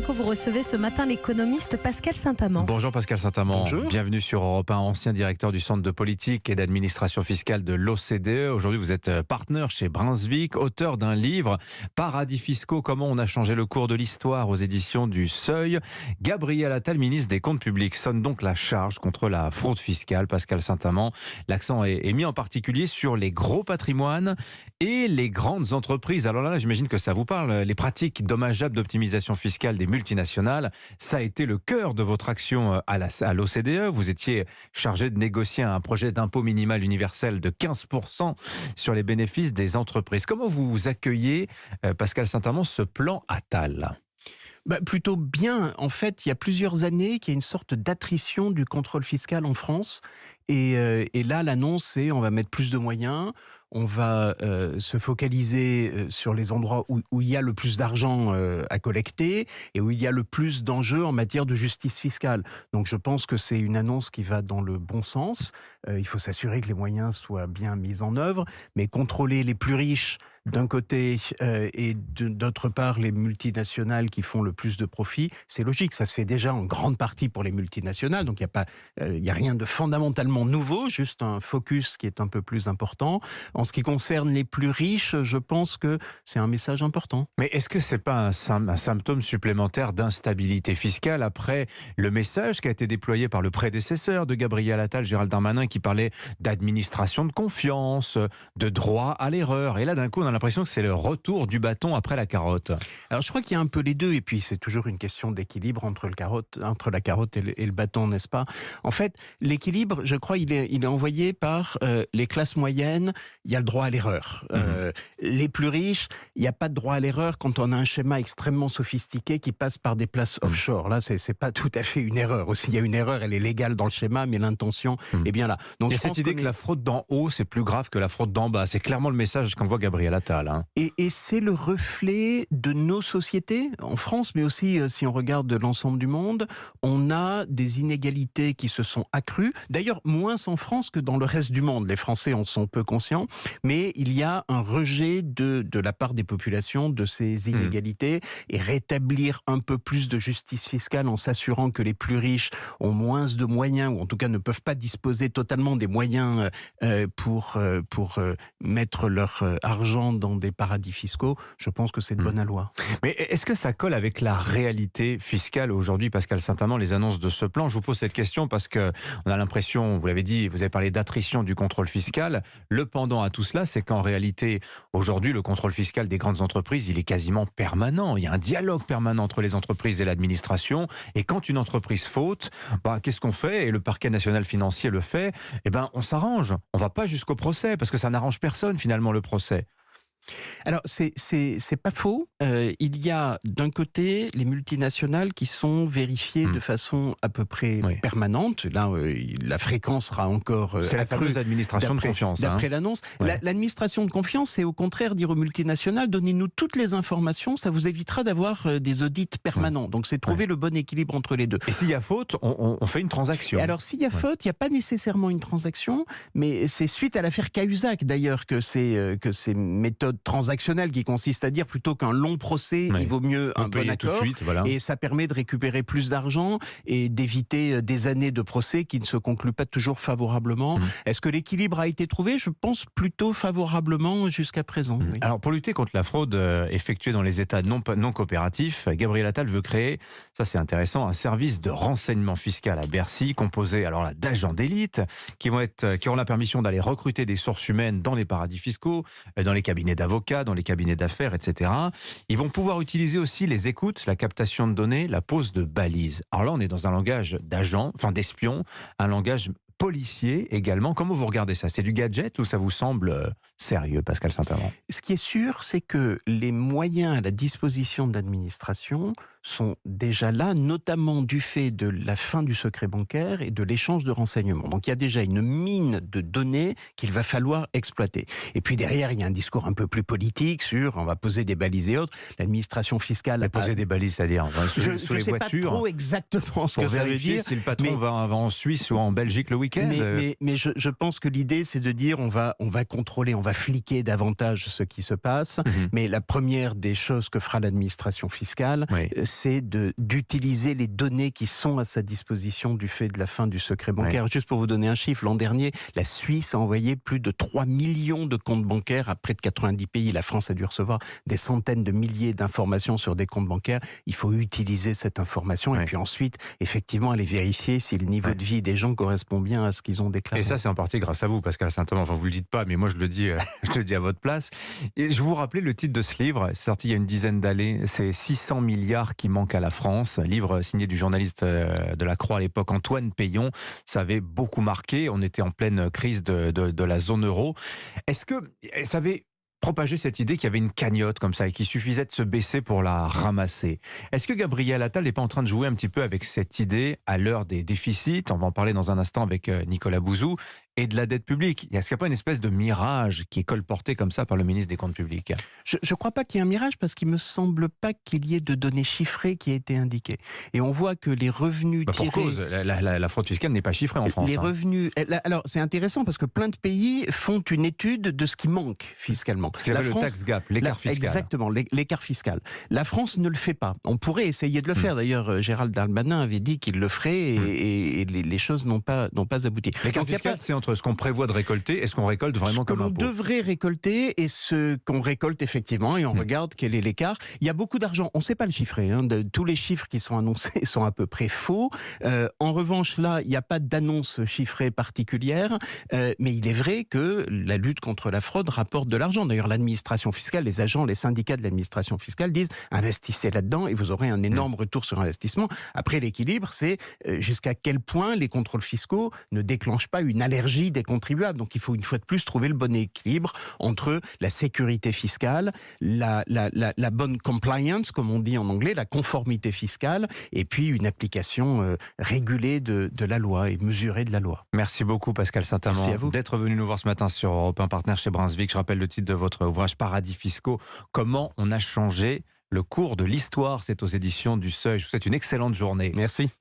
Info, vous recevez ce matin l'économiste Pascal Saint-Amand. Bonjour Pascal Saint-Amand. Bonjour. Bienvenue sur Europe 1, ancien directeur du Centre de politique et d'administration fiscale de l'OCDE. Aujourd'hui, vous êtes partenaire chez Brunswick, auteur d'un livre « Paradis fiscaux, comment on a changé le cours de l'histoire » aux éditions du Seuil. Gabriel Attal, ministre des Comptes publics, sonne donc la charge contre la fraude fiscale. Pascal Saint-Amand, l'accent est mis en particulier sur les gros patrimoines et les grandes entreprises. Alors là, j'imagine que ça vous parle. Les pratiques dommageables d'optimisation fiscale des multinationales, ça a été le cœur de votre action à l'OCDE. Vous étiez chargé de négocier un projet d'impôt minimal universel de 15% sur les bénéfices des entreprises. Comment vous accueillez, Pascal Saint-Amand, ce plan Attal ? Plutôt bien. En fait, il y a plusieurs années qu'il y a une sorte d'attrition du contrôle fiscal en France. Et là, l'annonce, c'est on va mettre plus de moyens, on va se focaliser sur les endroits où il y a le plus d'argent à collecter et où il y a le plus d'enjeux en matière de justice fiscale. Donc je pense que c'est une annonce qui va dans le bon sens. Il faut s'assurer que les moyens soient bien mis en œuvre, mais contrôler les plus riches d'un côté et d'autre part les multinationales qui font le plus de profit, c'est logique. Ça se fait déjà en grande partie pour les multinationales, donc il n'y a rien de fondamentalement nouveau, juste un focus qui est un peu plus important. En ce qui concerne les plus riches, je pense que c'est un message important. Mais est-ce que c'est pas un symptôme supplémentaire d'instabilité fiscale après le message qui a été déployé par le prédécesseur de Gabriel Attal, Gérald Darmanin, qui parlait d'administration de confiance, de droit à l'erreur. Et là, d'un coup, on a l'impression que c'est le retour du bâton après la carotte. Alors, je crois qu'il y a un peu les deux, et puis c'est toujours une question d'équilibre entre la carotte et le bâton, n'est-ce pas ? En fait, l'équilibre, je crois, il est envoyé par les classes moyennes. Il y a le droit à l'erreur. Les plus riches, il n'y a pas de droit à l'erreur quand on a un schéma extrêmement sophistiqué qui passe par des places offshore. Là, c'est pas tout à fait une erreur. Aussi, il y a une erreur, elle est légale dans le schéma, mais l'intention est bien là. Donc, il y a cette idée que la fraude d'en haut, c'est plus grave que la fraude d'en bas. C'est clairement le message qu'envoie Gabriel Attal. Et c'est le reflet de nos sociétés, en France, mais aussi, si on regarde de l'ensemble du monde, on a des inégalités qui se sont accrues. D'ailleurs, moins en France que dans le reste du monde. Les Français en sont peu conscients, mais il y a un rejet de la part des populations de ces inégalités et rétablir un peu plus de justice fiscale en s'assurant que les plus riches ont moins de moyens, ou en tout cas ne peuvent pas disposer totalement des moyens pour mettre leur argent dans des paradis fiscaux. Je pense que c'est de bonne loi. Mais est-ce que ça colle avec la réalité fiscale aujourd'hui, Pascal Saint-Amand, les annonces de ce plan ? Je vous pose cette question parce que on a l'impression, vous l'avez dit, vous avez parlé d'attrition du contrôle fiscal. Le pendant à tout cela, c'est qu'en réalité, aujourd'hui, le contrôle fiscal des grandes entreprises, il est quasiment permanent. Il y a un dialogue permanent entre les entreprises et l'administration. Et quand une entreprise faute, qu'est-ce qu'on fait ? Et le parquet national financier le fait. On s'arrange. On va pas jusqu'au procès parce que ça n'arrange personne finalement le procès. Alors, c'est pas faux. Il y a d'un côté les multinationales qui sont vérifiées de façon à peu près permanente. Là, la fréquence sera encore c'est la fameuse administration de confiance. D'après l'annonce. L'administration de confiance, c'est au contraire dire aux multinationales, donnez-nous toutes les informations, ça vous évitera d'avoir des audits permanents. Donc, c'est trouver le bon équilibre entre les deux. Et s'il y a faute, on fait une transaction. Et alors, s'il y a faute, il n'y a pas nécessairement une transaction, mais c'est suite à l'affaire Cahuzac, d'ailleurs, que ces méthodes transactionnelles qui consistent à dire plutôt qu'un long procès, il vaut mieux un bon accord. Tout de suite, voilà. Et ça permet de récupérer plus d'argent et d'éviter des années de procès qui ne se concluent pas toujours favorablement. Est-ce que l'équilibre a été trouvé ? Je pense plutôt favorablement jusqu'à présent. Oui. Alors, pour lutter contre la fraude effectuée dans les États non coopératifs, Gabriel Attal veut créer, ça c'est intéressant, un service de renseignement fiscal à Bercy, composé alors là d'agents d'élite qui auront la permission d'aller recruter des sources humaines dans les paradis fiscaux, dans les cabinets d'avocats, dans les cabinets d'affaires, etc. Ils vont pouvoir utiliser aussi les écoutes, la captation de données, la pose de balises. Alors là, on est dans un langage d'agents, enfin d'espions, un langage policier également. Comment vous regardez ça ? C'est du gadget ou ça vous semble sérieux, Pascal Saint-Amand ? Ce qui est sûr, c'est que les moyens à la disposition de l'administration sont déjà là, notamment du fait de la fin du secret bancaire et de l'échange de renseignements. Donc il y a déjà une mine de données qu'il va falloir exploiter. Et puis derrière, il y a un discours un peu plus politique sur on va poser des balises et autres. L'administration fiscale... Poser des balises, c'est-à-dire je ne sais voitures, pas trop exactement ce que ça veut dire. Si le patron va en Suisse ou en Belgique le week-end. Mais je pense que l'idée, c'est de dire on va contrôler, on va fliquer davantage ce qui se passe. Mais la première des choses que fera l'administration fiscale, c'est d'utiliser les données qui sont à sa disposition du fait de la fin du secret bancaire. Juste pour vous donner un chiffre, l'an dernier, la Suisse a envoyé plus de 3 millions de comptes bancaires à près de 90 pays. La France a dû recevoir des centaines de milliers d'informations sur des comptes bancaires. Il faut utiliser cette information et puis ensuite, effectivement, aller vérifier si le niveau de vie des gens correspond bien à ce qu'ils ont déclaré. Et ça, c'est en partie grâce à vous, Pascal Saint-Amand. Enfin, vous le dites pas, mais moi, je le dis, je le dis à votre place. Et je vous rappelais le titre de ce livre, c'est sorti il y a une dizaine d'années. C'est 600 milliards qui manquent à la France. Un livre signé du journaliste de La Croix à l'époque, Antoine Peillon. Ça avait beaucoup marqué. On était en pleine crise de la zone euro. Est-ce que ça avait propagé cette idée qu'il y avait une cagnotte comme ça et qu'il suffisait de se baisser pour la ramasser? Est-ce que Gabriel Attal n'est pas en train de jouer un petit peu avec cette idée à l'heure des déficits? On va en parler dans un instant avec Nicolas Bouzou, et de la dette publique. Est-ce qu'il n'y a pas une espèce de mirage qui est colporté comme ça par le ministre des Comptes publics? Je ne crois pas qu'il y ait un mirage parce qu'il ne me semble pas qu'il y ait de données chiffrées qui aient été indiquées. Et on voit que les revenus tirés... Pour cause, la fraude fiscale n'est pas chiffrée en France. Les revenus... Alors, c'est intéressant parce que plein de pays font une étude de ce qui manque fiscalement. Ce qu'on appelle le tax gap, l'écart fiscal. Exactement, l'écart fiscal. La France ne le fait pas. On pourrait essayer de le faire. D'ailleurs, Gérald Darmanin avait dit qu'il le ferait et les choses n'ont pas abouti. L'écart fiscal, c'est entre ce qu'on prévoit de récolter et ce qu'on récolte vraiment comme impôt. Ce qu'on devrait récolter et ce qu'on récolte effectivement, et on regarde quel est l'écart. Il y a beaucoup d'argent, on ne sait pas le chiffrer, tous les chiffres qui sont annoncés sont à peu près faux. En revanche, là, il n'y a pas d'annonce chiffrée particulière, mais il est vrai que la lutte contre la fraude rapporte de l'argent. D'ailleurs, l'administration fiscale, les agents, les syndicats de l'administration fiscale disent investissez là-dedans et vous aurez un énorme retour sur investissement. Après, l'équilibre, c'est jusqu'à quel point les contrôles fiscaux ne déclenchent pas une allergie des contribuables. Donc il faut une fois de plus trouver le bon équilibre entre la sécurité fiscale, la bonne compliance, comme on dit en anglais, la conformité fiscale, et puis une application régulée de la loi et mesurée de la loi. Merci beaucoup Pascal Saint-Amand d'être venu nous voir ce matin sur Europe 1, partenaire chez Brunswick. Je rappelle le titre de votre ouvrage Paradis fiscaux, comment on a changé le cours de l'histoire. C'est aux éditions du Seuil. Je vous souhaite une excellente journée. Merci.